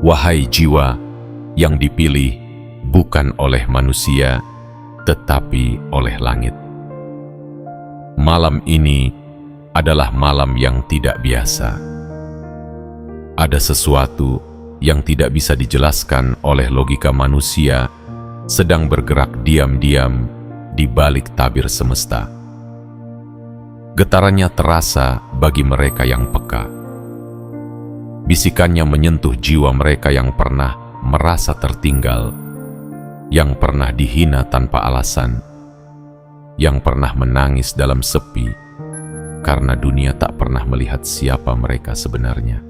Wahai jiwa yang dipilih bukan oleh manusia, tetapi oleh langit. Malam ini adalah malam yang tidak biasa. Ada sesuatu yang tidak bisa dijelaskan oleh logika manusia sedang bergerak diam-diam di balik tabir semesta. Getarannya terasa bagi mereka yang peka. Bisikannya menyentuh jiwa mereka yang pernah merasa tertinggal, yang pernah dihina tanpa alasan, yang pernah menangis dalam sepi karena dunia tak pernah melihat siapa mereka sebenarnya.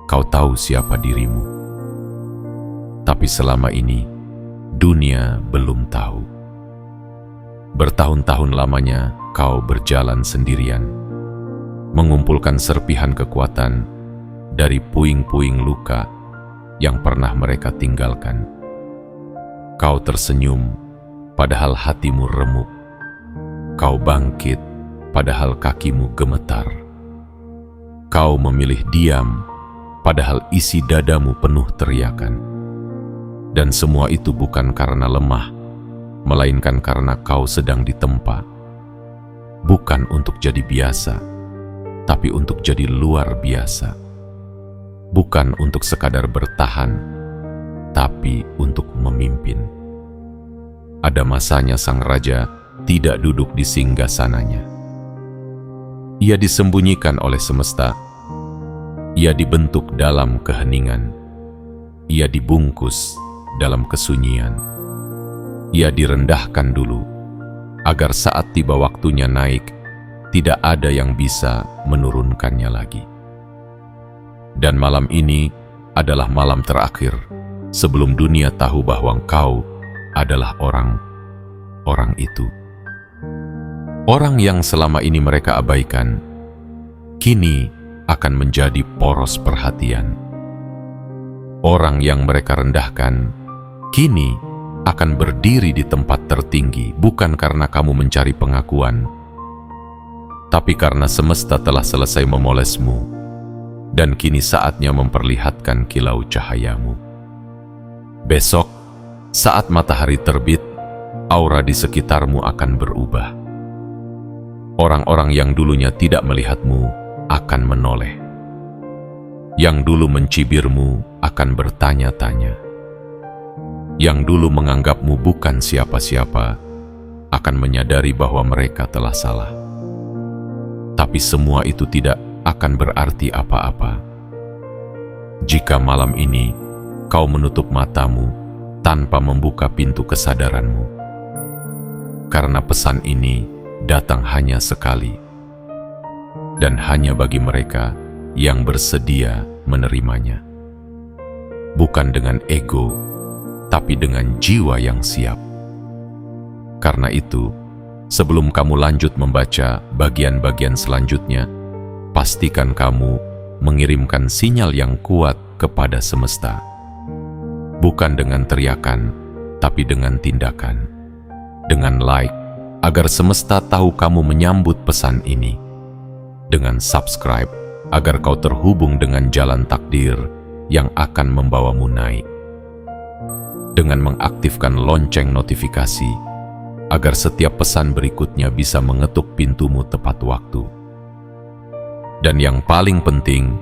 Kau tahu siapa dirimu, tapi selama ini dunia belum tahu. Bertahun-tahun lamanya kau berjalan sendirian, mengumpulkan serpihan kekuatan dari puing-puing luka yang pernah mereka tinggalkan. Kau tersenyum padahal hatimu remuk. Kau bangkit padahal kakimu gemetar. Kau memilih diam padahal isi dadamu penuh teriakan. Dan semua itu bukan karena lemah, melainkan karena kau sedang ditempa. Bukan untuk jadi biasa, tapi untuk jadi luar biasa. Bukan untuk sekadar bertahan, tapi untuk memimpin. Ada masanya sang raja tidak duduk di singgasananya. Ia disembunyikan oleh semesta. Ia dibentuk dalam keheningan. Ia dibungkus dalam kesunyian. Ia direndahkan dulu, agar saat tiba waktunya naik, tidak ada yang bisa menurunkannya lagi. Dan malam ini adalah malam terakhir sebelum dunia tahu bahwa engkau adalah orang itu. Orang yang selama ini mereka abaikan, kini akan menjadi poros perhatian. Orang yang mereka rendahkan, kini akan berdiri di tempat tertinggi, bukan karena kamu mencari pengakuan, tapi karena semesta telah selesai memolesmu, dan kini saatnya memperlihatkan kilau cahayamu. Besok, saat matahari terbit, aura di sekitarmu akan berubah. Orang-orang yang dulunya tidak melihatmu akan menoleh. Yang dulu mencibirmu akan bertanya-tanya. Yang dulu menganggapmu bukan siapa-siapa akan menyadari bahwa mereka telah salah. Tapi semua itu tidak akan berarti apa-apa jika malam ini kau menutup matamu tanpa membuka pintu kesadaranmu. Karena pesan ini datang hanya sekali, dan hanya bagi mereka yang bersedia menerimanya. Bukan dengan ego, tapi dengan jiwa yang siap. Karena itu, sebelum kamu lanjut membaca bagian-bagian selanjutnya, pastikan kamu mengirimkan sinyal yang kuat kepada semesta. Bukan dengan teriakan, tapi dengan tindakan. Dengan like, agar semesta tahu kamu menyambut pesan ini. Dengan subscribe, agar kau terhubung dengan jalan takdir yang akan membawamu naik. Dengan mengaktifkan lonceng notifikasi, agar setiap pesan berikutnya bisa mengetuk pintumu tepat waktu. Dan yang paling penting,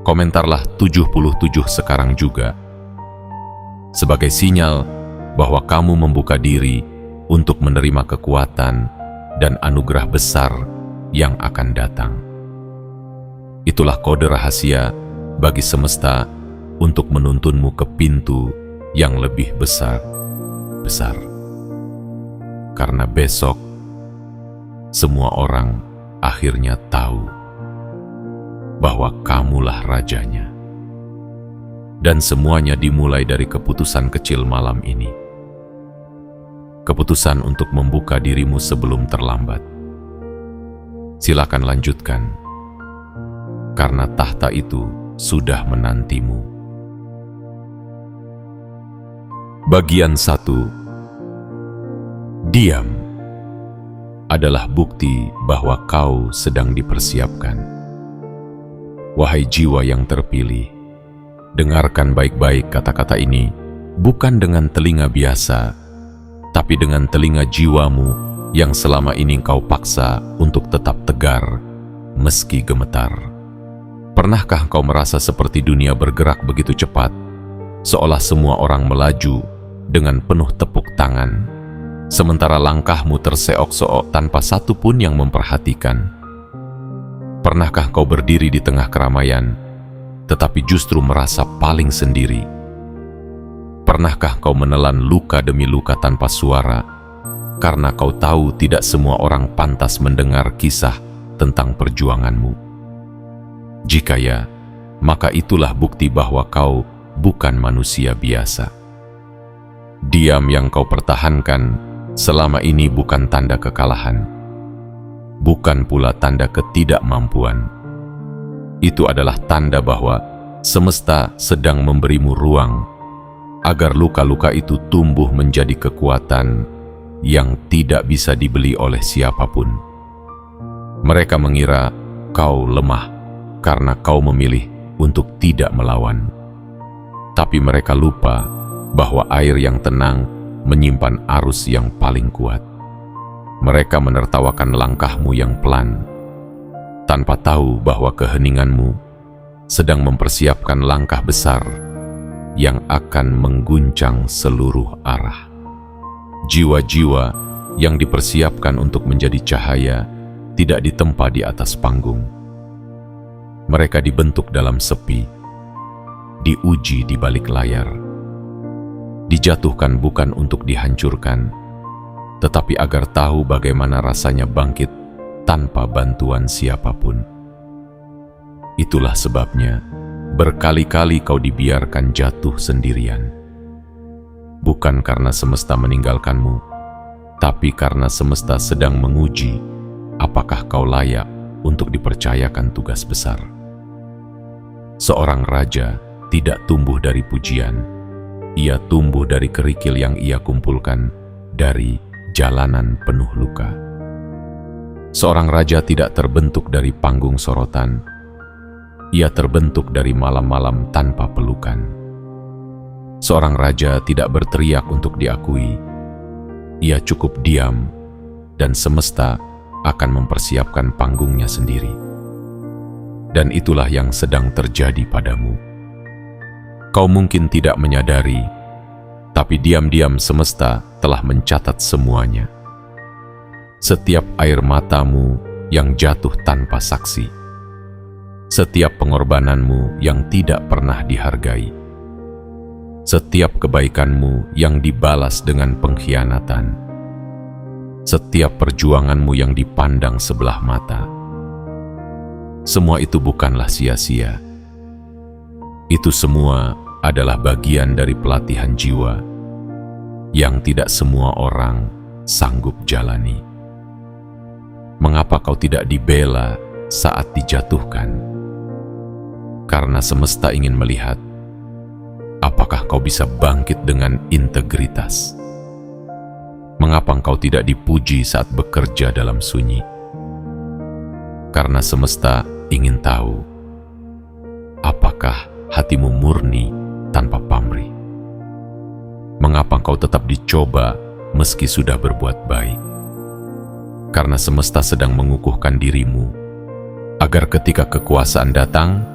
komentarlah 77 sekarang juga, sebagai sinyal bahwa kamu membuka diri untuk menerima kekuatan dan anugerah besar yang akan datang. Itulah kode rahasia bagi semesta untuk menuntunmu ke pintu yang lebih besar. Karena besok, semua orang akhirnya tahu bahwa kamulah rajanya. Dan semuanya dimulai dari keputusan kecil malam ini. Keputusan untuk membuka dirimu sebelum terlambat. Silakan lanjutkan, karena tahta itu sudah menantimu. Bagian 1. Diam adalah bukti bahwa kau sedang dipersiapkan. Wahai jiwa yang terpilih, Dengarkan baik-baik kata-kata ini, bukan dengan telinga biasa, tapi dengan telinga jiwamu yang selama ini kau paksa untuk tetap tegar, meski gemetar. Pernahkah kau merasa seperti dunia bergerak begitu cepat, seolah semua orang melaju dengan penuh tepuk tangan, sementara langkahmu terseok-seok tanpa satu pun yang memperhatikan? Pernahkah kau berdiri di tengah keramaian, tetapi justru merasa paling sendiri? Pernahkah kau menelan luka demi luka tanpa suara, karena kau tahu tidak semua orang pantas mendengar kisah tentang perjuanganmu? Jika ya, maka itulah bukti bahwa kau bukan manusia biasa. Diam yang kau pertahankan selama ini bukan tanda kekalahan, bukan pula tanda ketidakmampuan. Itu adalah tanda bahwa semesta sedang memberimu ruang agar luka-luka itu tumbuh menjadi kekuatan yang tidak bisa dibeli oleh siapapun. Mereka mengira kau lemah karena kau memilih untuk tidak melawan. Tapi mereka lupa bahwa air yang tenang menyimpan arus yang paling kuat. Mereka menertawakan langkahmu yang pelan, tanpa tahu bahwa keheninganmu sedang mempersiapkan langkah besar yang akan mengguncang seluruh arah. Jiwa-jiwa yang dipersiapkan untuk menjadi cahaya tidak ditempa di atas panggung. Mereka dibentuk dalam sepi, diuji di balik layar, dijatuhkan bukan untuk dihancurkan, tetapi agar tahu bagaimana rasanya bangkit tanpa bantuan siapapun. Itulah sebabnya berkali-kali kau dibiarkan jatuh sendirian. Bukan karena semesta meninggalkanmu, tapi karena semesta sedang menguji apakah kau layak untuk dipercayakan tugas besar. Seorang raja tidak tumbuh dari pujian, ia tumbuh dari kerikil yang ia kumpulkan dari jalanan penuh luka. Seorang raja tidak terbentuk dari panggung sorotan, ia terbentuk dari malam-malam tanpa pelukan. Seorang raja tidak berteriak untuk diakui, ia cukup diam dan semesta akan mempersiapkan panggungnya sendiri. Dan itulah yang sedang terjadi padamu. Kau mungkin tidak menyadari, tapi diam-diam semesta telah mencatat semuanya. Setiap air matamu yang jatuh tanpa saksi, setiap pengorbananmu yang tidak pernah dihargai, setiap kebaikanmu yang dibalas dengan pengkhianatan, setiap perjuanganmu yang dipandang sebelah mata. Semua itu bukanlah sia-sia. Itu semua adalah bagian dari pelatihan jiwa yang tidak semua orang sanggup jalani. Mengapa kau tidak dibela saat dijatuhkan? Karena semesta ingin melihat apakah kau bisa bangkit dengan integritas. Mengapa kau tidak dipuji saat bekerja dalam sunyi? Karena semesta ingin tahu apakah hatimu murni tanpa pamrih. Mengapa kau tetap dicoba meski sudah berbuat baik? Karena semesta sedang mengukuhkan dirimu, agar ketika kekuasaan datang,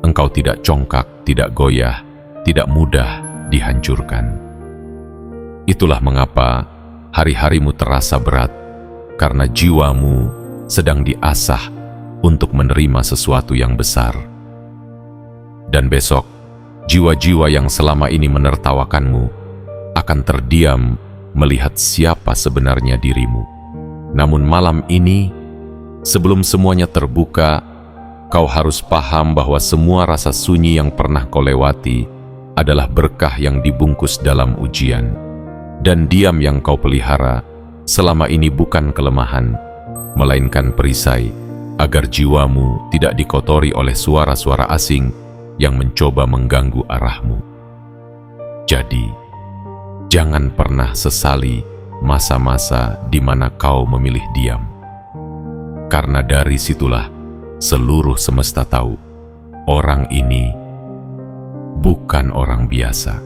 engkau tidak congkak, tidak goyah, tidak mudah dihancurkan. Itulah mengapa hari-harimu terasa berat, karena jiwamu sedang diasah untuk menerima sesuatu yang besar. Dan besok, jiwa-jiwa yang selama ini menertawakanmu akan terdiam melihat siapa sebenarnya dirimu. Namun malam ini, sebelum semuanya terbuka, kau harus paham bahwa semua rasa sunyi yang pernah kau lewati adalah berkah yang dibungkus dalam ujian. Dan diam yang kau pelihara selama ini bukan kelemahan, melainkan perisai, agar jiwamu tidak dikotori oleh suara-suara asing yang mencoba mengganggu arahmu. Jadi, jangan pernah sesali masa-masa di mana kau memilih diam. Karena dari situlah seluruh semesta tahu orang ini bukan orang biasa.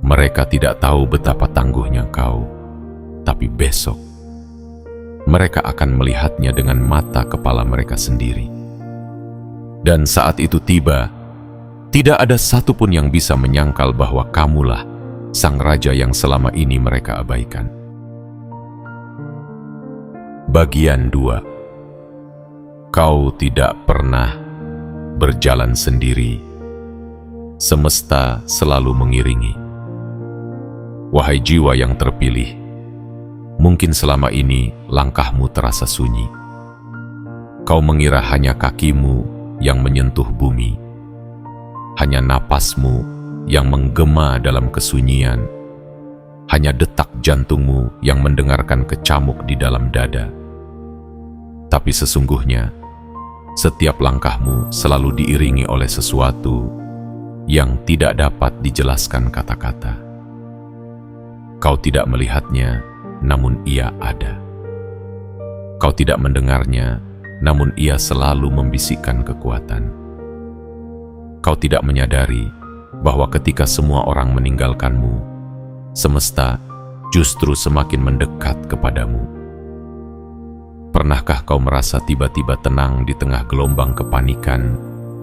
Mereka tidak tahu betapa tangguhnya kau, tapi besok mereka akan melihatnya dengan mata kepala mereka sendiri. Dan saat itu tiba, tidak ada satupun yang bisa menyangkal bahwa kamulah sang raja yang selama ini mereka abaikan. Bagian 2. Kau tidak pernah berjalan sendiri. Semesta selalu mengiringi. Wahai jiwa yang terpilih, mungkin selama ini langkahmu terasa sunyi. Kau mengira hanya kakimu yang menyentuh bumi, hanya napasmu yang menggema dalam kesunyian, hanya detak jantungmu yang mendengarkan kecamuk di dalam dada. Tapi sesungguhnya, setiap langkahmu selalu diiringi oleh sesuatu yang tidak dapat dijelaskan kata-kata. Kau tidak melihatnya, namun ia ada. Kau tidak mendengarnya, namun ia selalu membisikkan kekuatan. Kau tidak menyadari bahwa ketika semua orang meninggalkanmu, semesta justru semakin mendekat kepadamu. Pernahkah kau merasa tiba-tiba tenang di tengah gelombang kepanikan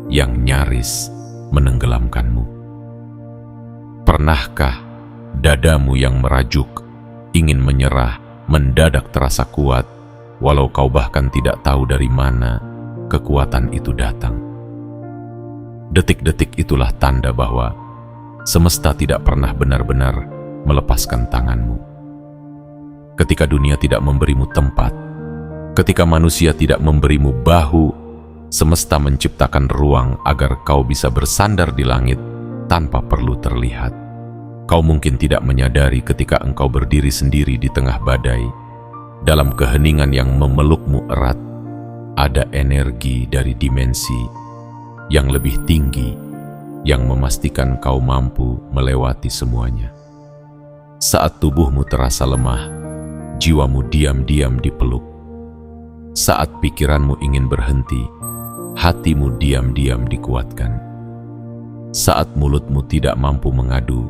yang nyaris menenggelamkanmu? Pernahkah dadamu yang merajuk, ingin menyerah, mendadak terasa kuat, walau kau bahkan tidak tahu dari mana kekuatan itu datang? Detik-detik itulah tanda bahwa semesta tidak pernah benar-benar melepaskan tanganmu. Ketika dunia tidak memberimu tempat, ketika manusia tidak memberimu bahu, semesta menciptakan ruang agar kau bisa bersandar di langit tanpa perlu terlihat. Kau mungkin tidak menyadari ketika engkau berdiri sendiri di tengah badai, dalam keheningan yang memelukmu erat, ada energi dari dimensi yang lebih tinggi yang memastikan kau mampu melewati semuanya. Saat tubuhmu terasa lemah, jiwamu diam-diam dipeluk. Saat pikiranmu ingin berhenti, hatimu diam-diam dikuatkan. Saat mulutmu tidak mampu mengadu,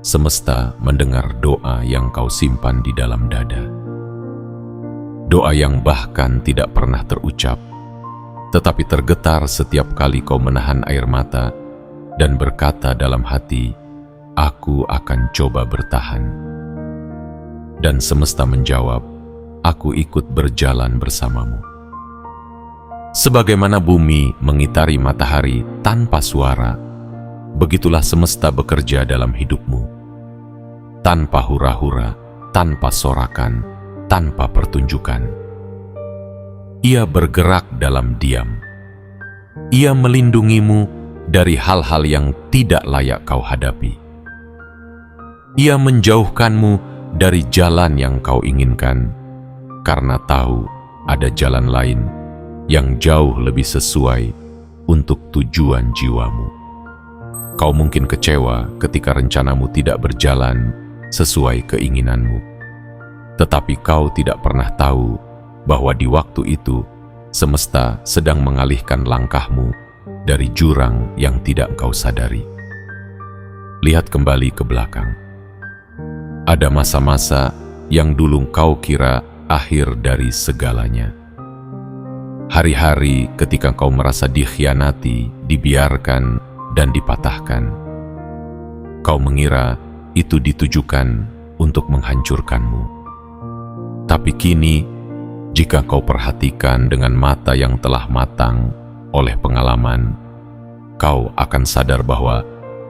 semesta mendengar doa yang kau simpan di dalam dada. Doa yang bahkan tidak pernah terucap, tetapi tergetar setiap kali kau menahan air mata dan berkata dalam hati, "Aku akan coba bertahan." Dan semesta menjawab, "Aku ikut berjalan bersamamu." Sebagaimana bumi mengitari matahari tanpa suara, begitulah semesta bekerja dalam hidupmu. Tanpa hura-hura, tanpa sorakan, tanpa pertunjukan. Ia bergerak dalam diam. Ia melindungimu dari hal-hal yang tidak layak kau hadapi. Ia menjauhkanmu dari jalan yang kau inginkan, karena tahu ada jalan lain yang jauh lebih sesuai untuk tujuan jiwamu. Kau mungkin kecewa ketika rencanamu tidak berjalan sesuai keinginanmu, tetapi kau tidak pernah tahu bahwa di waktu itu semesta sedang mengalihkan langkahmu dari jurang yang tidak kau sadari. Lihat kembali ke belakang. Ada masa-masa yang dulu kau kira akhir dari segalanya. Hari-hari ketika kau merasa dikhianati, dibiarkan, dan dipatahkan. Kau mengira itu ditujukan untuk menghancurkanmu. Tapi kini, jika kau perhatikan dengan mata yang telah matang oleh pengalaman, kau akan sadar bahwa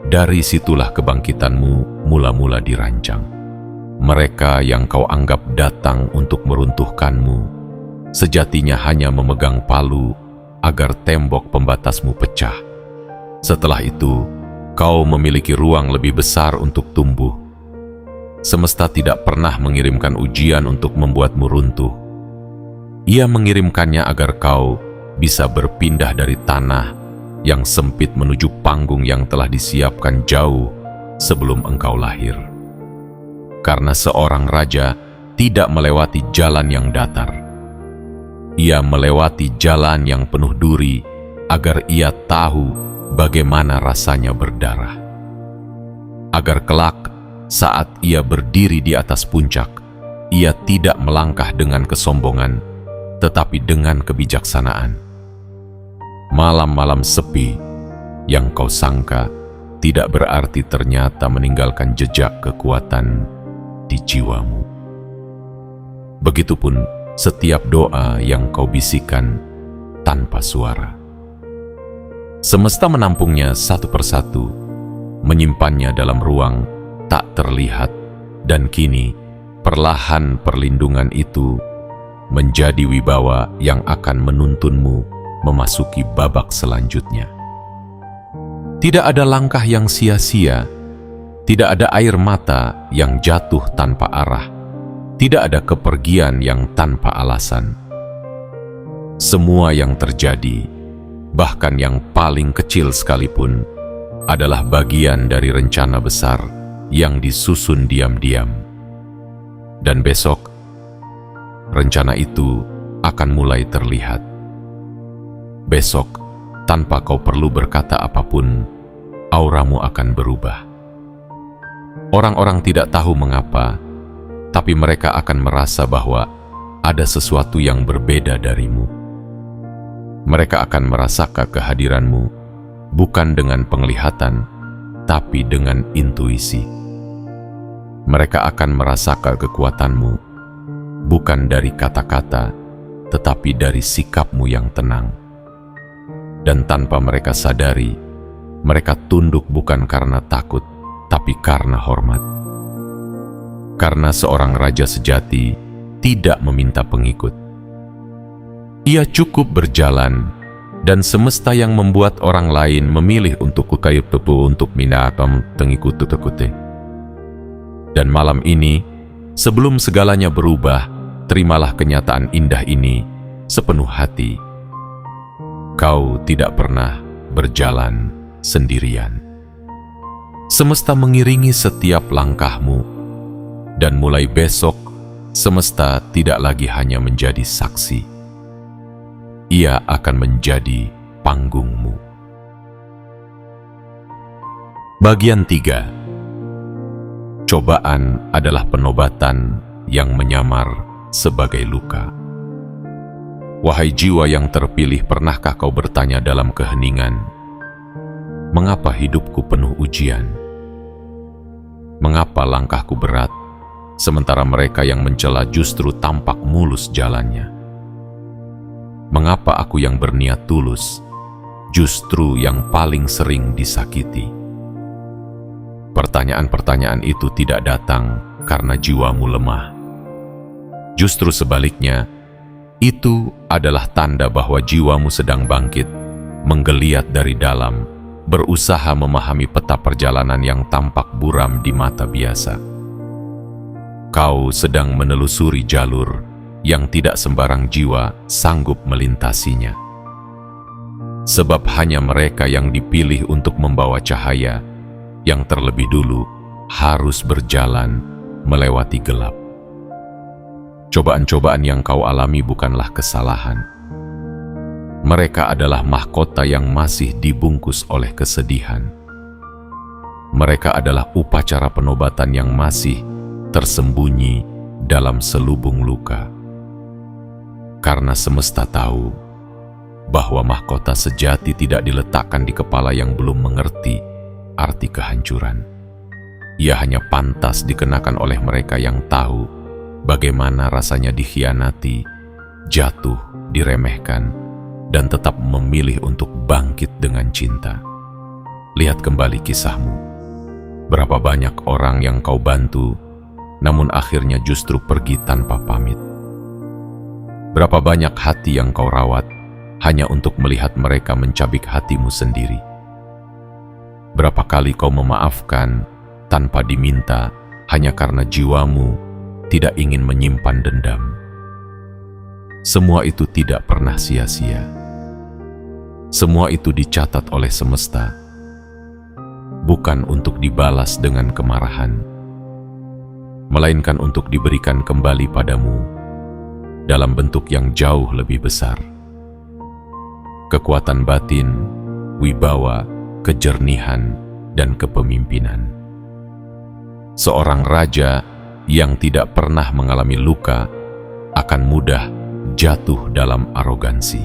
dari situlah kebangkitanmu mula-mula dirancang. Mereka yang kau anggap datang untuk meruntuhkanmu, sejatinya hanya memegang palu agar tembok pembatasmu pecah. Setelah itu, kau memiliki ruang lebih besar untuk tumbuh. Semesta tidak pernah mengirimkan ujian untuk membuatmu runtuh. Ia mengirimkannya agar kau bisa berpindah dari tanah yang sempit menuju panggung yang telah disiapkan jauh sebelum engkau lahir. Karena seorang raja tidak melewati jalan yang datar. Ia melewati jalan yang penuh duri agar ia tahu bagaimana rasanya berdarah. Agar kelak saat ia berdiri di atas puncak, ia tidak melangkah dengan kesombongan, tetapi dengan kebijaksanaan. Malam-malam sepi yang kau sangka tidak berarti ternyata meninggalkan jejak kekuatan di jiwamu. Begitupun setiap doa yang kau bisikan tanpa suara. Semesta menampungnya satu persatu, menyimpannya dalam ruang tak terlihat, dan kini perlahan perlindungan itu menjadi wibawa yang akan menuntunmu memasuki babak selanjutnya. Tidak ada langkah yang sia-sia, tidak ada air mata yang jatuh tanpa arah, tidak ada kepergian yang tanpa alasan. Semua yang terjadi, bahkan yang paling kecil sekalipun, adalah bagian dari rencana besar yang disusun diam-diam. Dan besok, rencana itu akan mulai terlihat. Besok, tanpa kau perlu berkata apapun, auramu akan berubah. Orang-orang tidak tahu mengapa, tapi mereka akan merasa bahwa ada sesuatu yang berbeda darimu. Mereka akan merasakan kehadiranmu bukan dengan penglihatan, tapi dengan intuisi. Mereka akan merasakan kekuatanmu bukan dari kata-kata, tetapi dari sikapmu yang tenang. Dan tanpa mereka sadari, mereka tunduk bukan karena takut, tapi karena hormat. Karena seorang raja sejati tidak meminta pengikut. Ia cukup berjalan, dan semesta yang membuat orang lain memilih untuk kukayu tepu untuk minatam tengikut tekute. Dan malam ini, sebelum segalanya berubah, terimalah kenyataan indah ini sepenuh hati. Kau tidak pernah berjalan sendirian. Semesta mengiringi setiap langkahmu, dan mulai besok, semesta tidak lagi hanya menjadi saksi. Ia akan menjadi panggungmu. Bagian 3. Cobaan adalah penobatan yang menyamar sebagai luka. Wahai jiwa yang terpilih, pernahkah kau bertanya dalam keheningan, mengapa hidupku penuh ujian? Mengapa langkahku berat, sementara mereka yang mencela justru tampak mulus jalannya? Mengapa aku yang berniat tulus, justru yang paling sering disakiti? Pertanyaan-pertanyaan itu tidak datang karena jiwamu lemah. Justru sebaliknya, itu adalah tanda bahwa jiwamu sedang bangkit, menggeliat dari dalam, berusaha memahami peta perjalanan yang tampak buram di mata biasa. Kau sedang menelusuri jalur yang tidak sembarang jiwa sanggup melintasinya. Sebab hanya mereka yang dipilih untuk membawa cahaya, yang terlebih dulu harus berjalan melewati gelap. Cobaan-cobaan yang kau alami bukanlah kesalahan. Mereka adalah mahkota yang masih dibungkus oleh kesedihan. Mereka adalah upacara penobatan yang masih tersembunyi dalam selubung luka. Karena semesta tahu bahwa mahkota sejati tidak diletakkan di kepala yang belum mengerti arti kehancuran. Ia hanya pantas dikenakan oleh mereka yang tahu bagaimana rasanya dikhianati, jatuh, diremehkan, dan tetap memilih untuk bangkit dengan cinta. Lihat kembali kisahmu. Berapa banyak orang yang kau bantu, namun akhirnya justru pergi tanpa pamit. Berapa banyak hati yang kau rawat hanya untuk melihat mereka mencabik hatimu sendiri. Berapa kali kau memaafkan tanpa diminta hanya karena jiwamu tidak ingin menyimpan dendam. Semua itu tidak pernah sia-sia. Semua itu dicatat oleh semesta, bukan untuk dibalas dengan kemarahan, melainkan untuk diberikan kembali padamu dalam bentuk yang jauh lebih besar. Kekuatan batin, wibawa, kejernihan, dan kepemimpinan. Seorang raja yang tidak pernah mengalami luka akan mudah jatuh dalam arogansi.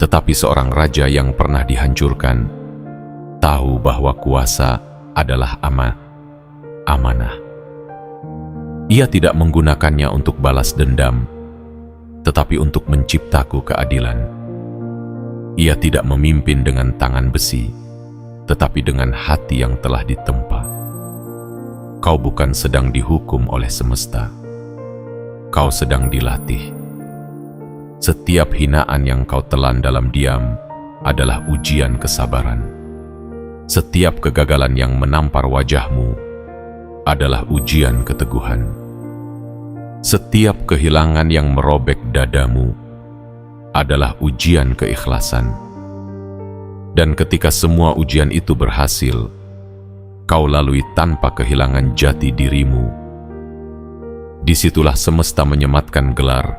Tetapi seorang raja yang pernah dihancurkan tahu bahwa kuasa adalah amanah. Ia tidak menggunakannya untuk balas dendam, tetapi untuk menciptaku keadilan. Ia tidak memimpin dengan tangan besi, tetapi dengan hati yang telah ditempa. Kau bukan sedang dihukum oleh semesta. Kau sedang dilatih. Setiap hinaan yang kau telan dalam diam adalah ujian kesabaran. Setiap kegagalan yang menampar wajahmu adalah ujian keteguhan. Setiap kehilangan yang merobek dadamu adalah ujian keikhlasan. Dan ketika semua ujian itu berhasil, kau lalui tanpa kehilangan jati dirimu. Disitulah semesta menyematkan gelar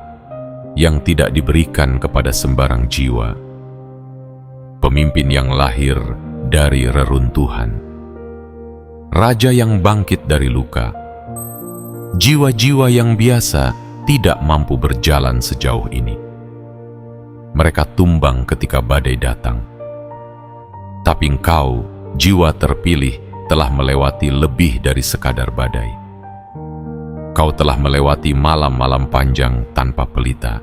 yang tidak diberikan kepada sembarang jiwa. Pemimpin yang lahir dari reruntuhan. Raja yang bangkit dari luka. Jiwa-jiwa yang biasa tidak mampu berjalan sejauh ini. Mereka tumbang ketika badai datang. Tapi engkau, jiwa terpilih, telah melewati lebih dari sekadar badai. Kau telah melewati malam-malam panjang tanpa pelita,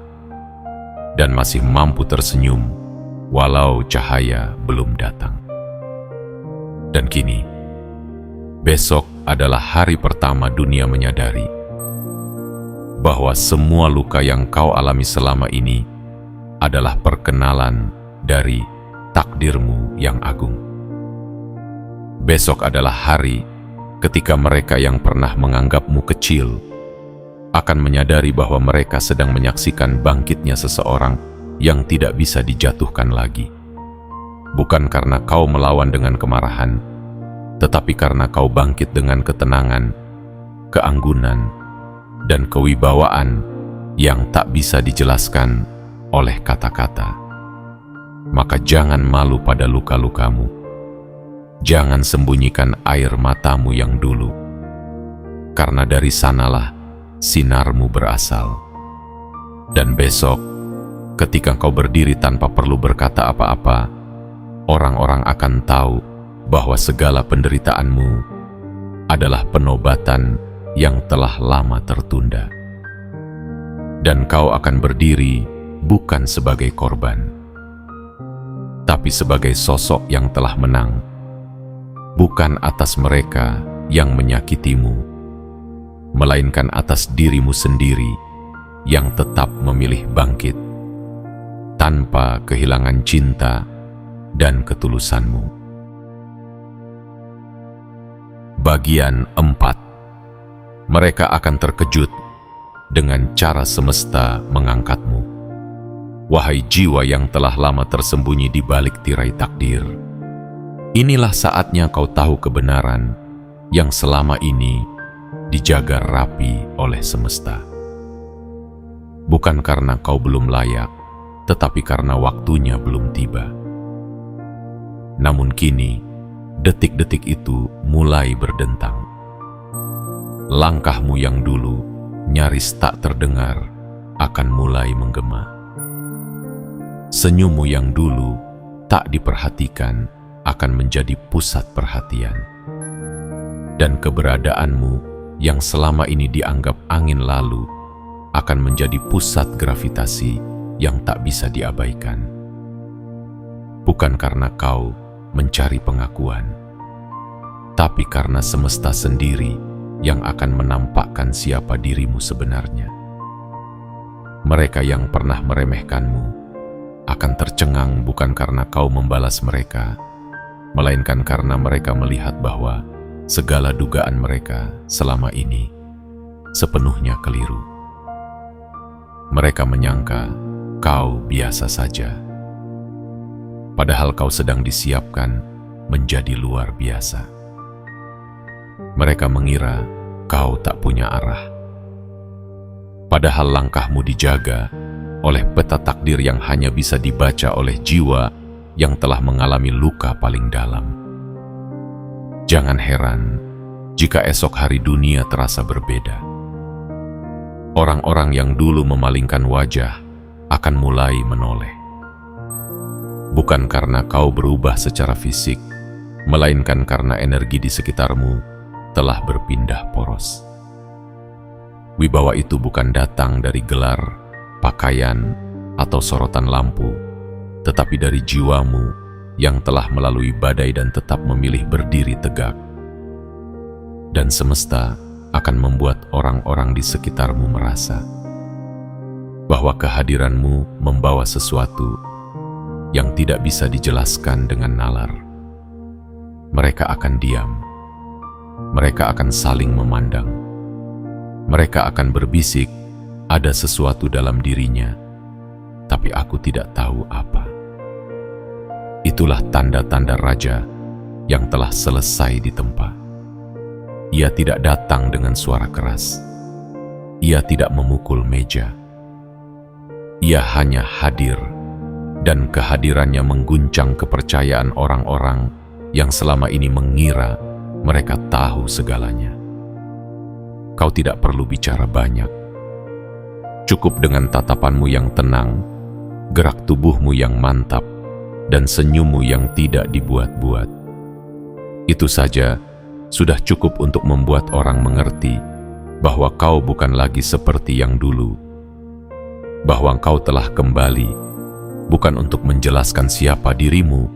dan masih mampu tersenyum walau cahaya belum datang. Dan kini, besok adalah hari pertama dunia menyadari bahwa semua luka yang kau alami selama ini adalah perkenalan dari takdirmu yang agung. Besok adalah hari ketika mereka yang pernah menganggapmu kecil akan menyadari bahwa mereka sedang menyaksikan bangkitnya seseorang yang tidak bisa dijatuhkan lagi. Bukan karena kau melawan dengan kemarahan, tetapi karena kau bangkit dengan ketenangan, keanggunan, dan kewibawaan yang tak bisa dijelaskan oleh kata-kata. Maka jangan malu pada luka-lukamu. Jangan sembunyikan air matamu yang dulu, karena dari sanalah sinarmu berasal. Dan besok, ketika kau berdiri tanpa perlu berkata apa-apa, orang-orang akan tahu bahwa segala penderitaanmu adalah penobatan yang telah lama tertunda. Dan kau akan berdiri bukan sebagai korban, tapi sebagai sosok yang telah menang, bukan atas mereka yang menyakitimu, melainkan atas dirimu sendiri yang tetap memilih bangkit tanpa kehilangan cinta dan ketulusanmu. Bagian 4. Mereka akan terkejut dengan cara semesta mengangkatmu. Wahai jiwa yang telah lama tersembunyi di balik tirai takdir, inilah saatnya kau tahu kebenaran yang selama ini dijaga rapi oleh semesta. Bukan karena kau belum layak, tetapi karena waktunya belum tiba. Namun kini, detik-detik itu mulai berdentang. Langkahmu yang dulu nyaris tak terdengar akan mulai menggema. Senyummu yang dulu tak diperhatikan akan menjadi pusat perhatian. Dan keberadaanmu yang selama ini dianggap angin lalu akan menjadi pusat gravitasi yang tak bisa diabaikan. Bukan karena kau mencari pengakuan, tapi karena semesta sendiri yang akan menampakkan siapa dirimu sebenarnya. Mereka yang pernah meremehkanmu akan tercengang bukan karena kau membalas mereka, melainkan karena mereka melihat bahwa segala dugaan mereka selama ini sepenuhnya keliru. Mereka menyangka kau biasa saja, padahal kau sedang disiapkan menjadi luar biasa. Mereka mengira kau tak punya arah, padahal langkahmu dijaga oleh peta takdir yang hanya bisa dibaca oleh jiwa yang telah mengalami luka paling dalam. Jangan heran jika esok hari dunia terasa berbeda. Orang-orang yang dulu memalingkan wajah akan mulai menoleh. Bukan karena kau berubah secara fisik, melainkan karena energi di sekitarmu telah berpindah poros. Wibawa itu bukan datang dari gelar, pakaian, atau sorotan lampu, tetapi dari jiwamu yang telah melalui badai dan tetap memilih berdiri tegak. Dan semesta akan membuat orang-orang di sekitarmu merasa bahwa kehadiranmu membawa sesuatu yang tidak bisa dijelaskan dengan nalar. Mereka akan diam, mereka akan saling memandang, mereka akan berbisik, ada sesuatu dalam dirinya, tapi aku tidak tahu apa. Itulah tanda-tanda raja yang telah selesai ditempa. Ia tidak datang dengan suara keras. Ia tidak memukul meja. Ia hanya hadir, dan kehadirannya mengguncang kepercayaan orang-orang yang selama ini mengira mereka tahu segalanya. Kau tidak perlu bicara banyak. Cukup dengan tatapanmu yang tenang, gerak tubuhmu yang mantap, dan senyummu yang tidak dibuat-buat. Itu saja sudah cukup untuk membuat orang mengerti bahwa kau bukan lagi seperti yang dulu, bahwa kau telah kembali, bukan untuk menjelaskan siapa dirimu,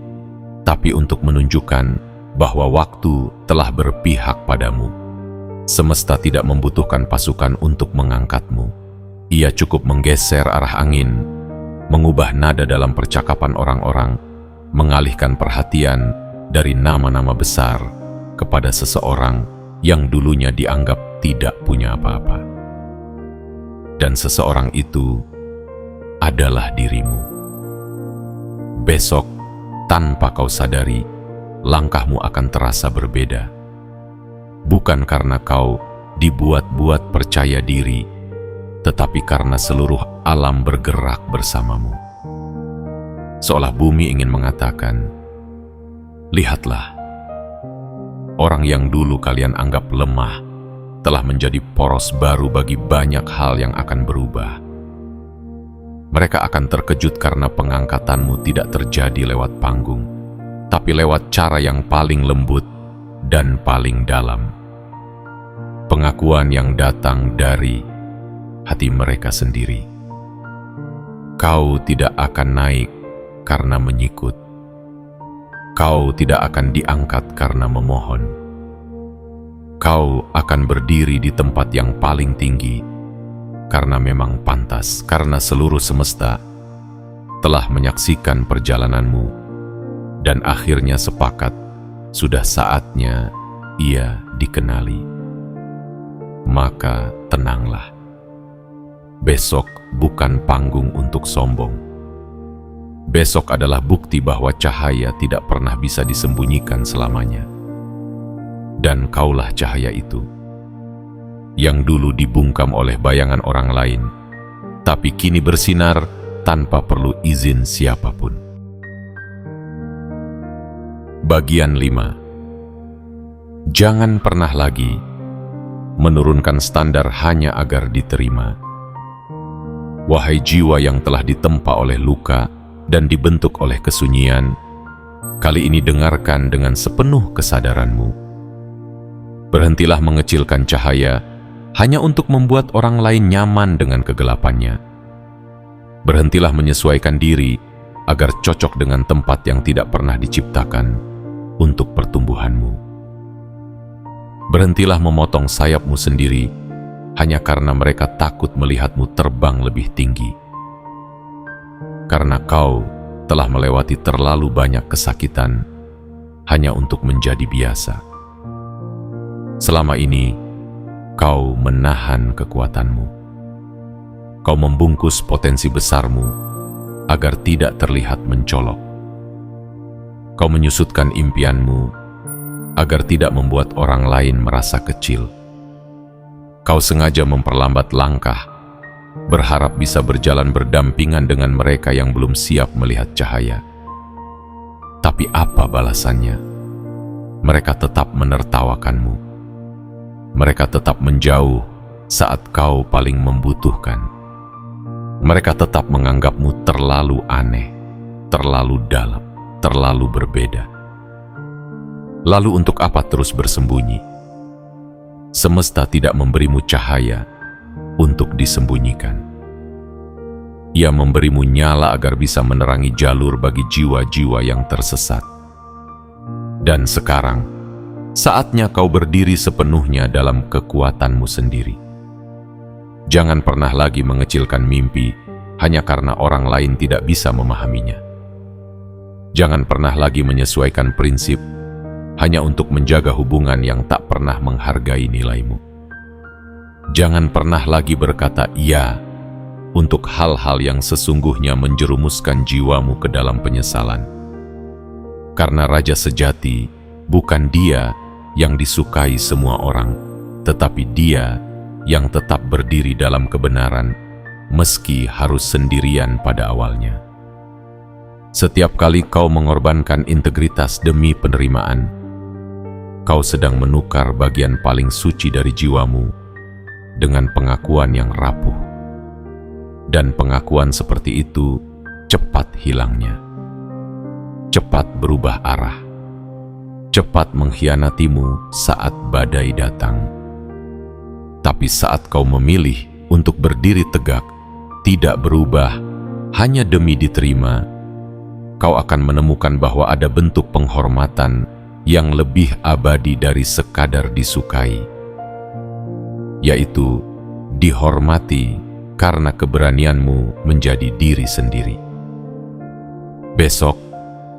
tapi untuk menunjukkan bahwa waktu telah berpihak padamu. Semesta tidak membutuhkan pasukan untuk mengangkatmu. Ia cukup menggeser arah angin, mengubah nada dalam percakapan orang-orang, mengalihkan perhatian dari nama-nama besar kepada seseorang yang dulunya dianggap tidak punya apa-apa. Dan seseorang itu adalah dirimu. Besok, tanpa kau sadari, langkahmu akan terasa berbeda. Bukan karena kau dibuat-buat percaya diri, tetapi karena seluruh alam bergerak bersamamu. Seolah bumi ingin mengatakan, lihatlah, orang yang dulu kalian anggap lemah telah menjadi poros baru bagi banyak hal yang akan berubah. Mereka akan terkejut karena pengangkatanmu tidak terjadi lewat panggung, tapi lewat cara yang paling lembut dan paling dalam. Pengakuan yang datang dari hati mereka sendiri. Kau tidak akan naik karena menyikut. Kau tidak akan diangkat karena memohon. Kau akan berdiri di tempat yang paling tinggi karena memang pantas, karena seluruh semesta telah menyaksikan perjalananmu dan akhirnya sepakat sudah saatnya ia dikenali. Maka tenanglah. Besok bukan panggung untuk sombong. Besok adalah bukti bahwa cahaya tidak pernah bisa disembunyikan selamanya. Dan kaulah cahaya itu, yang dulu dibungkam oleh bayangan orang lain, tapi kini bersinar tanpa perlu izin siapapun. Bagian 5. Jangan pernah lagi menurunkan standar hanya agar diterima. Wahai jiwa yang telah ditempa oleh luka dan dibentuk oleh kesunyian, kali ini dengarkan dengan sepenuh kesadaranmu. Berhentilah mengecilkan cahaya hanya untuk membuat orang lain nyaman dengan kegelapannya. Berhentilah menyesuaikan diri agar cocok dengan tempat yang tidak pernah diciptakan untuk pertumbuhanmu. Berhentilah memotong sayapmu sendiri hanya karena mereka takut melihatmu terbang lebih tinggi. Karena kau telah melewati terlalu banyak kesakitan hanya untuk menjadi biasa. Selama ini, kau menahan kekuatanmu. Kau membungkus potensi besarmu agar tidak terlihat mencolok. Kau menyusutkan impianmu agar tidak membuat orang lain merasa kecil. Kau sengaja memperlambat langkah, berharap bisa berjalan berdampingan dengan mereka yang belum siap melihat cahaya. Tapi apa balasannya? Mereka tetap menertawakanmu. Mereka tetap menjauh saat kau paling membutuhkan. Mereka tetap menganggapmu terlalu aneh, terlalu dalam, terlalu berbeda. Lalu untuk apa terus bersembunyi? Semesta tidak memberimu cahaya untuk disembunyikan. Ia memberimu nyala agar bisa menerangi jalur bagi jiwa-jiwa yang tersesat. Dan sekarang, saatnya kau berdiri sepenuhnya dalam kekuatanmu sendiri. Jangan pernah lagi mengecilkan mimpi hanya karena orang lain tidak bisa memahaminya. Jangan pernah lagi menyesuaikan prinsip hanya untuk menjaga hubungan yang tak pernah menghargai nilaimu. Jangan pernah lagi berkata iya untuk hal-hal yang sesungguhnya menjerumuskan jiwamu ke dalam penyesalan. Karena raja sejati bukan dia yang disukai semua orang, tetapi dia yang tetap berdiri dalam kebenaran meski harus sendirian pada awalnya. Setiap kali kau mengorbankan integritas demi penerimaan, kau sedang menukar bagian paling suci dari jiwamu dengan pengakuan yang rapuh. Dan pengakuan seperti itu cepat hilangnya, cepat berubah arah, cepat mengkhianatimu saat badai datang. Tapi saat kau memilih untuk berdiri tegak, tidak berubah hanya demi diterima, kau akan menemukan bahwa ada bentuk penghormatan yang lebih abadi dari sekadar disukai, yaitu dihormati karena keberanianmu menjadi diri sendiri. Besok,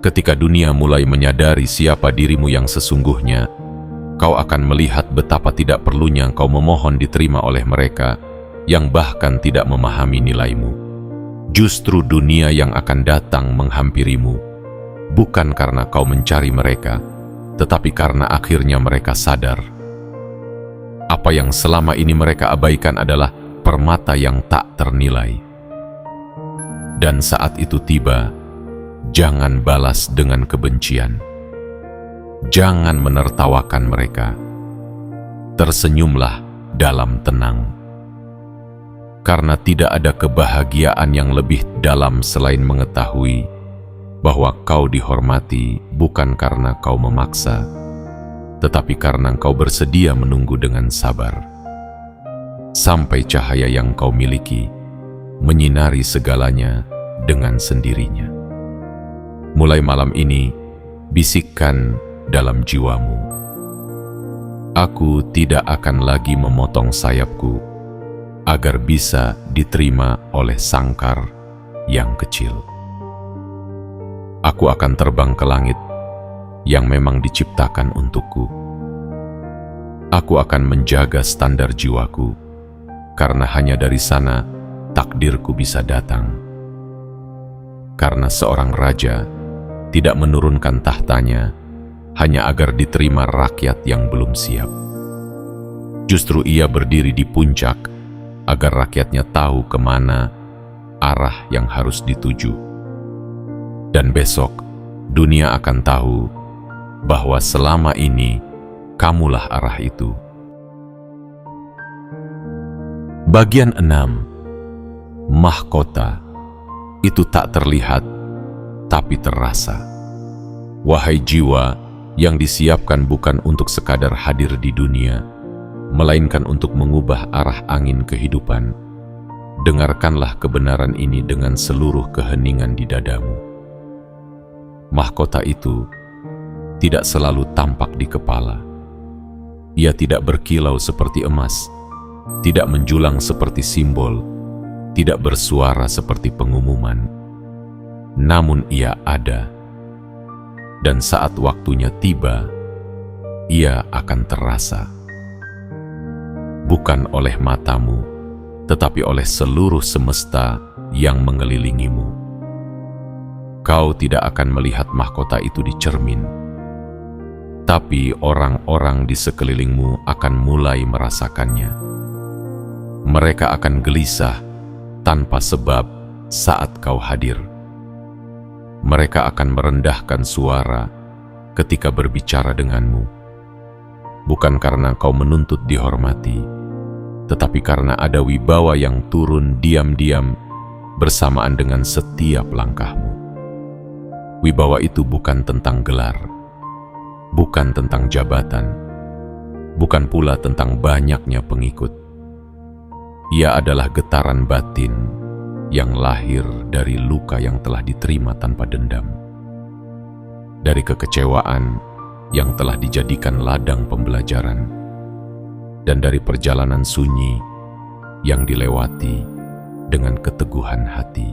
ketika dunia mulai menyadari siapa dirimu yang sesungguhnya, kau akan melihat betapa tidak perlunya kau memohon diterima oleh mereka yang bahkan tidak memahami nilaimu. Justru dunia yang akan datang menghampirimu, bukan karena kau mencari mereka, tetapi karena akhirnya mereka sadar. Apa yang selama ini mereka abaikan adalah permata yang tak ternilai. Dan saat itu tiba, jangan balas dengan kebencian. Jangan menertawakan mereka. Tersenyumlah dalam tenang. Karena tidak ada kebahagiaan yang lebih dalam selain mengetahui bahwa kau dihormati bukan karena kau memaksa, tetapi karena kau bersedia menunggu dengan sabar. Sampai cahaya yang kau miliki menyinari segalanya dengan sendirinya. Mulai malam ini, bisikkan dalam jiwamu, aku tidak akan lagi memotong sayapku agar bisa diterima oleh sangkar yang kecil. Aku akan terbang ke langit yang memang diciptakan untukku. Aku akan menjaga standar jiwaku, karena hanya dari sana takdirku bisa datang. Karena seorang raja tidak menurunkan tahtanya hanya agar diterima rakyat yang belum siap. Justru ia berdiri di puncak agar rakyatnya tahu kemana arah yang harus dituju. Dan besok dunia akan tahu bahwa selama ini kamulah arah itu. Bagian 6. Mahkota itu tak terlihat tapi terasa. Wahai jiwa yang disiapkan bukan untuk sekadar hadir di dunia, melainkan untuk mengubah arah angin kehidupan, dengarkanlah kebenaran ini dengan seluruh keheningan di dadamu. Mahkota itu tidak selalu tampak di kepala. Ia tidak berkilau seperti emas, tidak menjulang seperti simbol, tidak bersuara seperti pengumuman. Namun ia ada, dan saat waktunya tiba, ia akan terasa. Bukan oleh matamu, tetapi oleh seluruh semesta yang mengelilingimu. Kau tidak akan melihat mahkota itu di cermin, tapi orang-orang di sekelilingmu akan mulai merasakannya. Mereka akan gelisah tanpa sebab saat kau hadir. Mereka akan merendahkan suara ketika berbicara denganmu, bukan karena kau menuntut dihormati, tetapi karena ada wibawa yang turun diam-diam bersamaan dengan setiap langkahmu. Wibawa itu bukan tentang gelar, bukan tentang jabatan, bukan pula tentang banyaknya pengikut. Ia adalah getaran batin yang lahir dari luka yang telah diterima tanpa dendam, dari kekecewaan yang telah dijadikan ladang pembelajaran, dan dari perjalanan sunyi yang dilewati dengan keteguhan hati.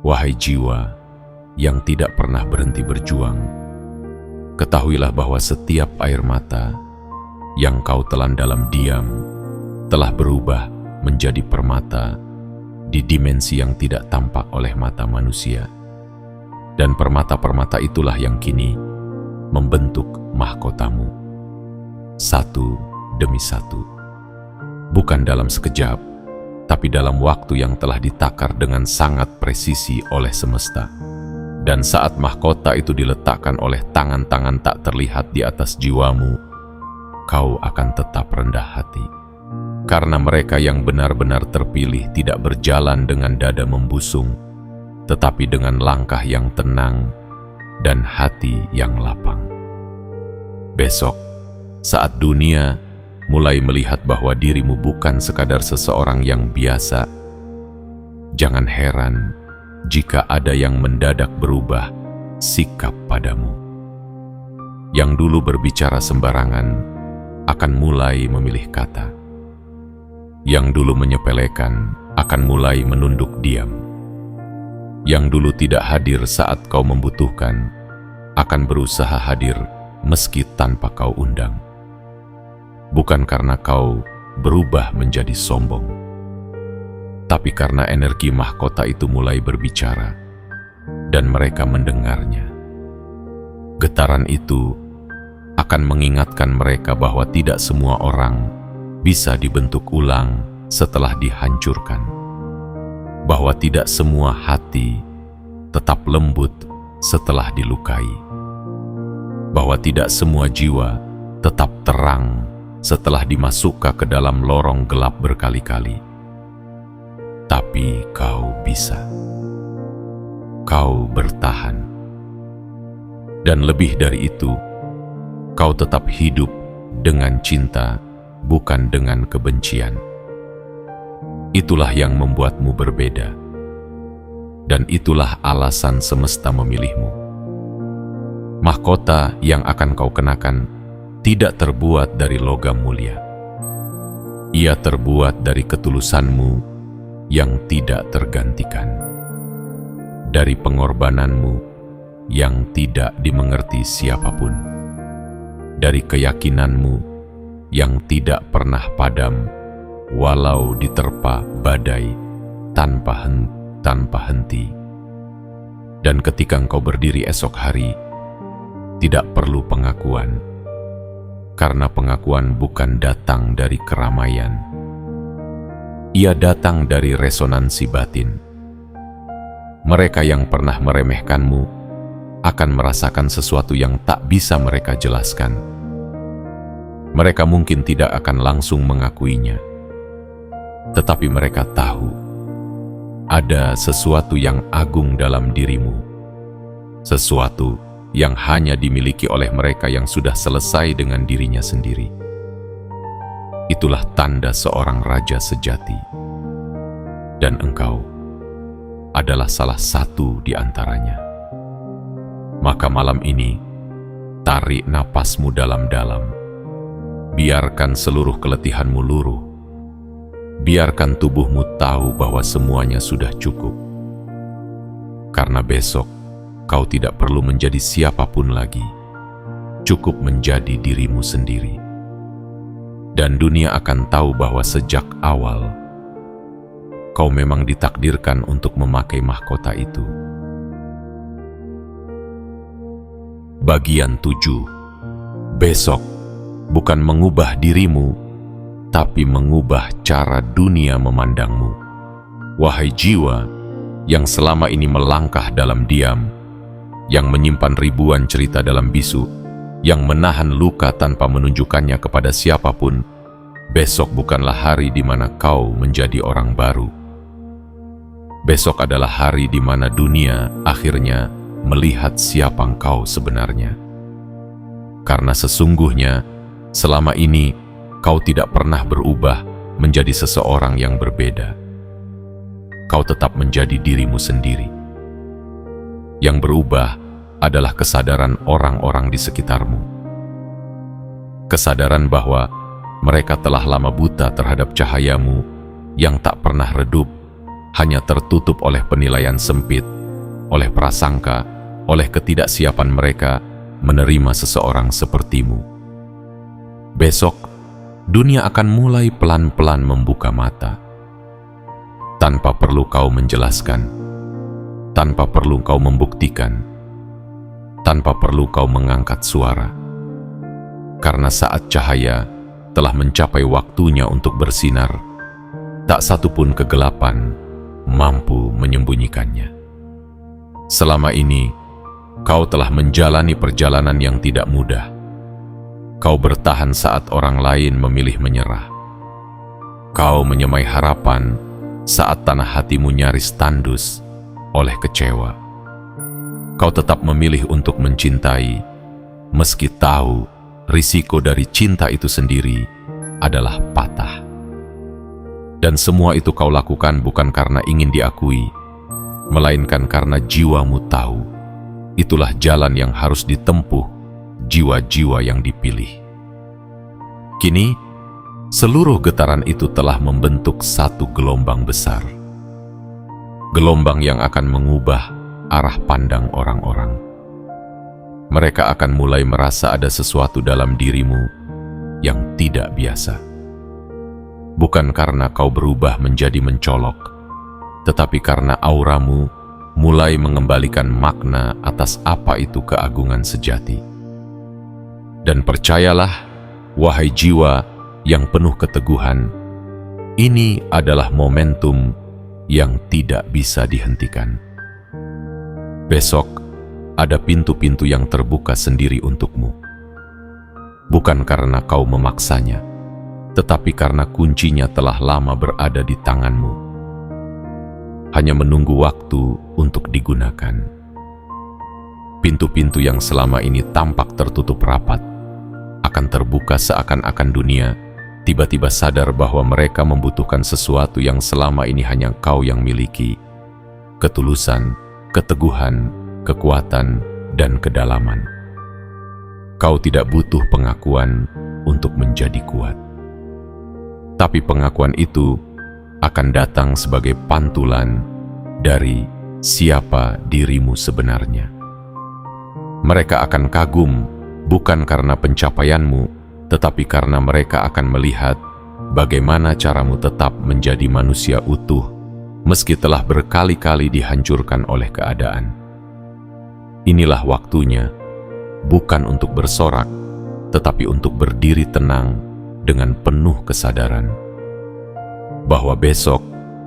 Wahai jiwa yang tidak pernah berhenti berjuang, ketahuilah bahwa setiap air mata yang kau telan dalam diam telah berubah menjadi permata di dimensi yang tidak tampak oleh mata manusia. Dan permata-permata itulah yang kini membentuk mahkotamu, satu demi satu. Bukan dalam sekejap, tapi dalam waktu yang telah ditakar dengan sangat presisi oleh semesta. Dan saat mahkota itu diletakkan oleh tangan-tangan tak terlihat di atas jiwamu, kau akan tetap rendah hati. Karena mereka yang benar-benar terpilih tidak berjalan dengan dada membusung, tetapi dengan langkah yang tenang dan hati yang lapang. Besok, saat dunia mulai melihat bahwa dirimu bukan sekadar seseorang yang biasa, jangan heran jika ada yang mendadak berubah sikap padamu. Yang dulu berbicara sembarangan akan mulai memilih kata. Yang dulu menyepelekan akan mulai menunduk diam. Yang dulu tidak hadir saat kau membutuhkan akan berusaha hadir meski tanpa kau undang. Bukan karena kau berubah menjadi sombong, tapi karena energi mahkota itu mulai berbicara dan mereka mendengarnya. Getaran itu akan mengingatkan mereka bahwa tidak semua orang bisa dibentuk ulang setelah dihancurkan, bahwa tidak semua hati tetap lembut setelah dilukai, bahwa tidak semua jiwa tetap terang setelah dimasukkan ke dalam lorong gelap berkali-kali. Tapi kau bisa. Kau bertahan. Dan lebih dari itu, kau tetap hidup dengan cinta, bukan dengan kebencian. Itulah yang membuatmu berbeda. Dan itulah alasan semesta memilihmu. Mahkota yang akan kau kenakan tidak terbuat dari logam mulia. Ia terbuat dari ketulusanmu yang tidak tergantikan, dari pengorbananmu yang tidak dimengerti siapapun, dari keyakinanmu yang tidak pernah padam walau diterpa badai tanpa henti. Dan ketika engkau berdiri esok hari, tidak perlu pengakuan, karena pengakuan bukan datang dari keramaian. Ia datang dari resonansi batin. Mereka yang pernah meremehkanmu akan merasakan sesuatu yang tak bisa mereka jelaskan. Mereka mungkin tidak akan langsung mengakuinya, tetapi mereka tahu ada sesuatu yang agung dalam dirimu, sesuatu yang hanya dimiliki oleh mereka yang sudah selesai dengan dirinya sendiri. Itulah tanda seorang raja sejati, dan engkau adalah salah satu di antaranya. Maka malam ini, tarik napasmu dalam-dalam. Biarkan seluruh keletihanmu luruh. Biarkan tubuhmu tahu bahwa semuanya sudah cukup. Karena besok, kau tidak perlu menjadi siapapun lagi. Cukup menjadi dirimu sendiri. Dan dunia akan tahu bahwa sejak awal, kau memang ditakdirkan untuk memakai mahkota itu. Bagian 7. Besok bukan mengubah dirimu, tapi mengubah cara dunia memandangmu. Wahai jiwa yang selama ini melangkah dalam diam, yang menyimpan ribuan cerita dalam bisu, yang menahan luka tanpa menunjukkannya kepada siapapun, besok bukanlah hari di mana kau menjadi orang baru. Besok adalah hari di mana dunia akhirnya melihat siapa engkau sebenarnya. Karena sesungguhnya, selama ini kau tidak pernah berubah menjadi seseorang yang berbeda. Kau tetap menjadi dirimu sendiri. Yang berubah adalah kesadaran orang-orang di sekitarmu. Kesadaran bahwa mereka telah lama buta terhadap cahayamu yang tak pernah redup, hanya tertutup oleh penilaian sempit, oleh prasangka, oleh ketidaksiapan mereka menerima seseorang sepertimu. Besok, dunia akan mulai pelan-pelan membuka mata. Tanpa perlu kau menjelaskan, tanpa perlu kau membuktikan, tanpa perlu kau mengangkat suara. Karena saat cahaya telah mencapai waktunya untuk bersinar, tak satu pun kegelapan mampu menyembunyikannya. Selama ini, kau telah menjalani perjalanan yang tidak mudah. Kau bertahan saat orang lain memilih menyerah. Kau menyemai harapan saat tanah hatimu nyaris tandus oleh kecewa. Kau tetap memilih untuk mencintai, meski tahu risiko dari cinta itu sendiri adalah patah. Dan semua itu kau lakukan bukan karena ingin diakui, melainkan karena jiwamu tahu itulah jalan yang harus ditempuh jiwa-jiwa yang dipilih. Kini, seluruh getaran itu telah membentuk satu gelombang besar. Gelombang yang akan mengubah arah pandang orang-orang. Mereka akan mulai merasa ada sesuatu dalam dirimu yang tidak biasa. Bukan karena kau berubah menjadi mencolok, tetapi karena auramu mulai mengembalikan makna atas apa itu keagungan sejati. Dan percayalah, wahai jiwa yang penuh keteguhan, ini adalah momentum yang tidak bisa dihentikan. Besok ada pintu-pintu yang terbuka sendiri untukmu. Bukan karena kau memaksanya, tetapi karena kuncinya telah lama berada di tanganmu. Hanya menunggu waktu untuk digunakan. Pintu-pintu yang selama ini tampak tertutup rapat akan terbuka seakan-akan dunia tiba-tiba sadar bahwa mereka membutuhkan sesuatu yang selama ini hanya kau yang miliki. Ketulusan, keteguhan, kekuatan, dan kedalaman. Kau tidak butuh pengakuan untuk menjadi kuat. Tapi pengakuan itu akan datang sebagai pantulan dari siapa dirimu sebenarnya. Mereka akan kagum bukan karena pencapaianmu, tetapi karena mereka akan melihat bagaimana caramu tetap menjadi manusia utuh meski telah berkali-kali dihancurkan oleh keadaan. Inilah waktunya, bukan untuk bersorak, tetapi untuk berdiri tenang dengan penuh kesadaran bahwa besok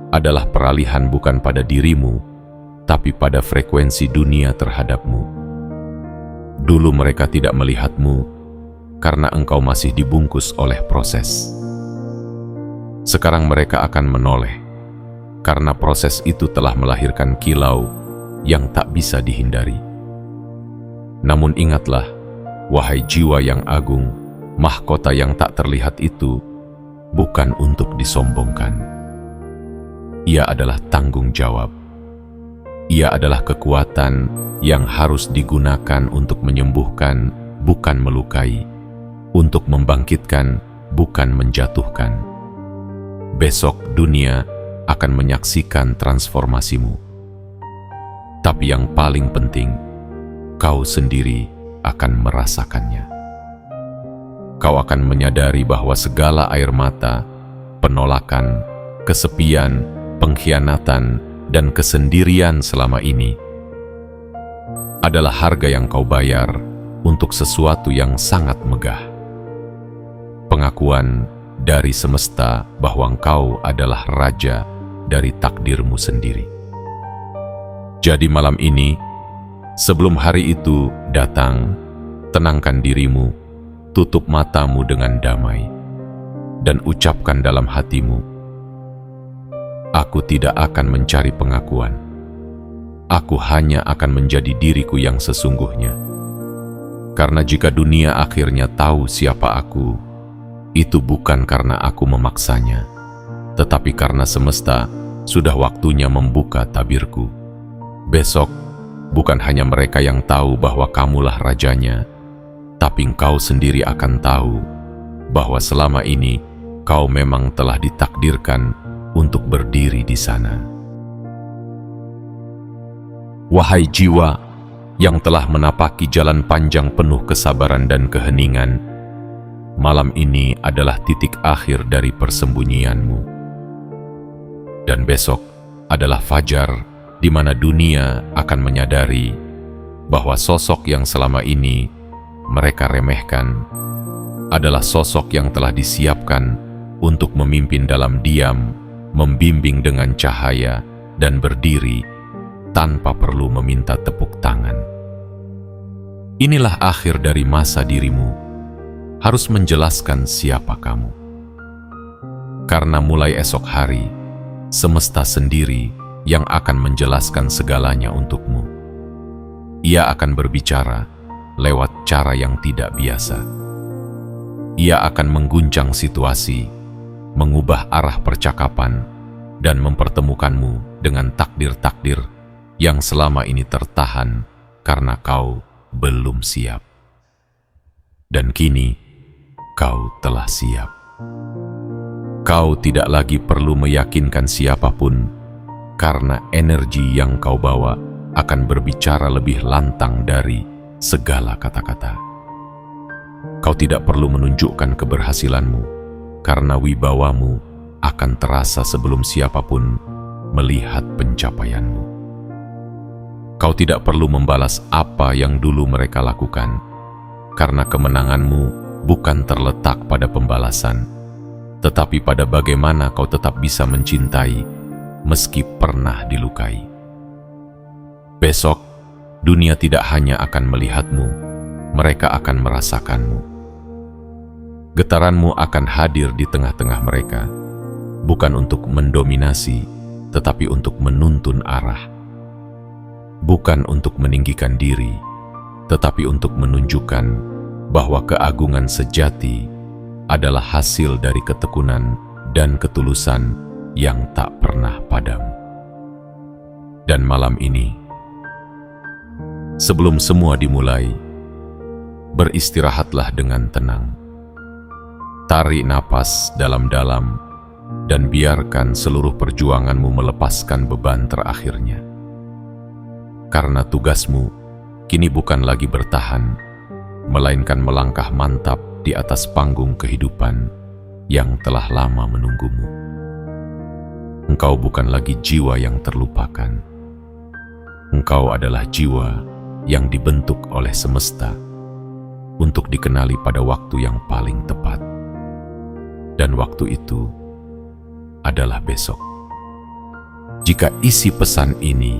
adalah peralihan bukan pada dirimu, tapi pada frekuensi dunia terhadapmu. Dulu mereka tidak melihatmu karena engkau masih dibungkus oleh proses. Sekarang mereka akan menoleh karena proses itu telah melahirkan kilau yang tak bisa dihindari. Namun ingatlah, wahai jiwa yang agung, mahkota yang tak terlihat itu bukan untuk disombongkan. Ia adalah tanggung jawab. Ia adalah kekuatan yang harus digunakan untuk menyembuhkan, bukan melukai, untuk membangkitkan, bukan menjatuhkan. Besok dunia akan menyaksikan transformasimu. Tapi yang paling penting, kau sendiri akan merasakannya. Kau akan menyadari bahwa segala air mata, penolakan, kesepian, pengkhianatan, dan kesendirian selama ini adalah harga yang kau bayar untuk sesuatu yang sangat megah. Pengakuan dari semesta bahwa engkau adalah raja dari takdirmu sendiri. Jadi malam ini, sebelum hari itu datang, tenangkan dirimu, tutup matamu dengan damai, dan ucapkan dalam hatimu, aku tidak akan mencari pengakuan. Aku hanya akan menjadi diriku yang sesungguhnya. Karena jika dunia akhirnya tahu siapa aku, itu bukan karena aku memaksanya, tetapi karena semesta sudah waktunya membuka tabirku. Besok, bukan hanya mereka yang tahu bahwa kamulah rajanya, tapi engkau sendiri akan tahu bahwa selama ini kau memang telah ditakdirkan untuk berdiri di sana. Wahai jiwa yang telah menapaki jalan panjang penuh kesabaran dan keheningan, malam ini adalah titik akhir dari persembunyianmu. Dan besok adalah fajar di mana dunia akan menyadari bahwa sosok yang selama ini mereka remehkan adalah sosok yang telah disiapkan untuk memimpin dalam diam, membimbing dengan cahaya, dan berdiri tanpa perlu meminta tepuk tangan. Inilah akhir dari masa dirimu harus menjelaskan siapa kamu. Karena mulai esok hari, semesta sendiri yang akan menjelaskan segalanya untukmu. Ia akan berbicara lewat cara yang tidak biasa. Ia akan mengguncang situasi, mengubah arah percakapan, dan mempertemukanmu dengan takdir-takdir yang selama ini tertahan karena kau belum siap. Dan kini, kau telah siap. Kau tidak lagi perlu meyakinkan siapapun, karena energi yang kau bawa akan berbicara lebih lantang dari segala kata-kata. Kau tidak perlu menunjukkan keberhasilanmu, karena wibawamu akan terasa sebelum siapapun melihat pencapaianmu. Kau tidak perlu membalas apa yang dulu mereka lakukan, karena kemenanganmu bukan terletak pada pembalasan, tetapi pada bagaimana kau tetap bisa mencintai meski pernah dilukai. Besok, dunia tidak hanya akan melihatmu, mereka akan merasakanmu. Getaranmu akan hadir di tengah-tengah mereka, bukan untuk mendominasi, tetapi untuk menuntun arah. Bukan untuk meninggikan diri, tetapi untuk menunjukkan bahwa keagungan sejati adalah hasil dari ketekunan dan ketulusan yang tak pernah padam. Dan malam ini, sebelum semua dimulai, beristirahatlah dengan tenang. Tarik napas dalam-dalam dan biarkan seluruh perjuanganmu melepaskan beban terakhirnya. Karena tugasmu kini bukan lagi bertahan, melainkan melangkah mantap di atas panggung kehidupan yang telah lama menunggumu. Engkau bukan lagi jiwa yang terlupakan. Engkau adalah jiwa yang dibentuk oleh semesta untuk dikenali pada waktu yang paling tepat. Dan waktu itu adalah besok. Jika isi pesan ini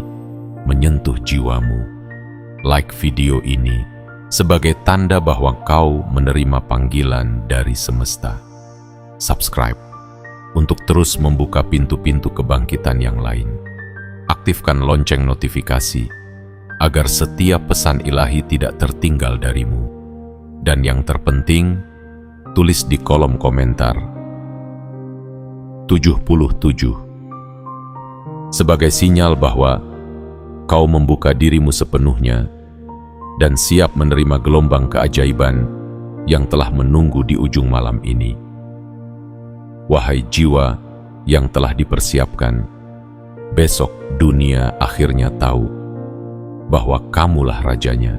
menyentuh jiwamu, like video ini sebagai tanda bahwa kau menerima panggilan dari semesta. Subscribe untuk terus membuka pintu-pintu kebangkitan yang lain. Aktifkan lonceng notifikasi agar setiap pesan ilahi tidak tertinggal darimu. Dan yang terpenting, tulis di kolom komentar 77 sebagai sinyal bahwa kau membuka dirimu sepenuhnya dan siap menerima gelombang keajaiban yang telah menunggu di ujung malam ini. Wahai jiwa yang telah dipersiapkan, besok dunia akhirnya tahu bahwa kamulah rajanya.